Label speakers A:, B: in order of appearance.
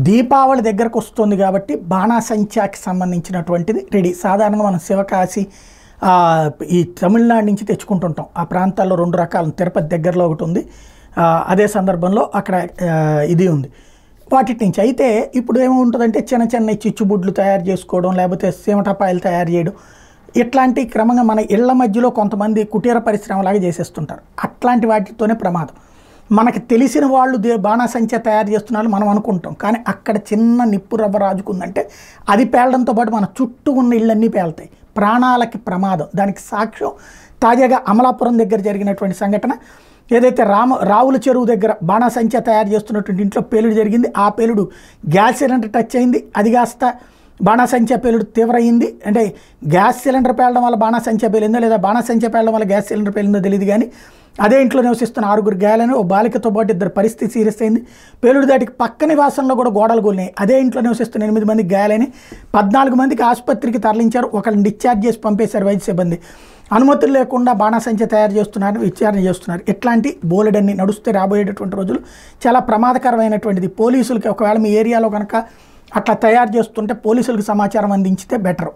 A: దీపావళి దగ్గరకు వస్తుంది కాబట్టి బాణాసంచాకి సంబంధించినటువంటిది రెడీ. సాధారణంగా మనం శివకాశి ఈ తమిళనాడు నుంచి తెచ్చుకుంటుంటాం. ఆ ప్రాంతాల్లో 2 రకాలు, తిరుపతి దగ్గరలో ఒకటి ఉంది, అదే సందర్భంలో అక్కడ ఇది ఉంది వాటి నుంచి. అయితే ఇప్పుడు ఏముంటుందంటే చిన్న చిన్న చిచ్చుబుడ్లు తయారు చేసుకోవడం, లేకపోతే సీమటపాయలు తయారు చేయడం, ఇట్లాంటి క్రమంగా మన ఇళ్ల మధ్యలో కొంతమంది కుటీర పరిశ్రమలాగా చేసేస్తుంటారు. అట్లాంటి వాటితోనే ప్రమాదం. మనకు తెలిసిన వాళ్ళు బాణాసంచా తయారు చేస్తున్నారు మనం అనుకుంటాం, కానీ అక్కడ చిన్న నిప్పు రవ్వ రాజుకుందంటే అది పేలడంతో పాటు మన చుట్టూ ఉన్న ఇళ్ళన్నీ పేలుతాయి, ప్రాణాలకి ప్రమాదం. దానికి సాక్ష్యం తాజాగా అమలాపురం దగ్గర జరిగినటువంటి సంఘటన. ఏదైతే రావుల చెరువు దగ్గర బాణాసంచా తయారు చేస్తున్నటువంటి ఇంట్లో పేలుడు జరిగింది. ఆ పేలుడు గ్యాస్ సిలిండర్ టచ్ అయింది, అది కాస్త బాణాసంచా పేలుడు తీవ్రమైంది. అంటే గ్యాస్ సిలిండర్ పేలడం వల్ల బాణాసంచా పేలిందో లేదా బాణాసంచా పేలడం వల్ల గ్యాస్ సిలిండర్ పేలిందో తెలియదు, కానీ అదే ఇంట్లో నివసిస్తున్న 6 గాయాలని, ఓ బాలికతో పాటు 2 పరిస్థితి సీరియస్ అయింది. పేలుడు దాటికి పక్క నివాసంలో కూడా గోడలు కూలినాయి. అదే ఇంట్లో నివసిస్తున్న 8 మందికి గాయాలని, 14 మందికి ఆసుపత్రికి తరలించారు. ఒకరిని డిశ్చార్జ్ చేసి పంపేశారు వైద్య సిబ్బంది. అనుమతులు లేకుండా బాణాసంచా తయారు చేస్తున్నారని విచారణ చేస్తున్నారు. ఇట్లాంటి బోలెడన్ని నడుస్తే రాబోయేటటువంటి రోజులు చాలా ప్రమాదకరమైనటువంటిది. పోలీసులకి ఒకవేళ మీ ఏరియాలో కనుక అట్లా తయారు చేస్తుంటే పోలీసులకు సమాచారం అందించితే బెటరు.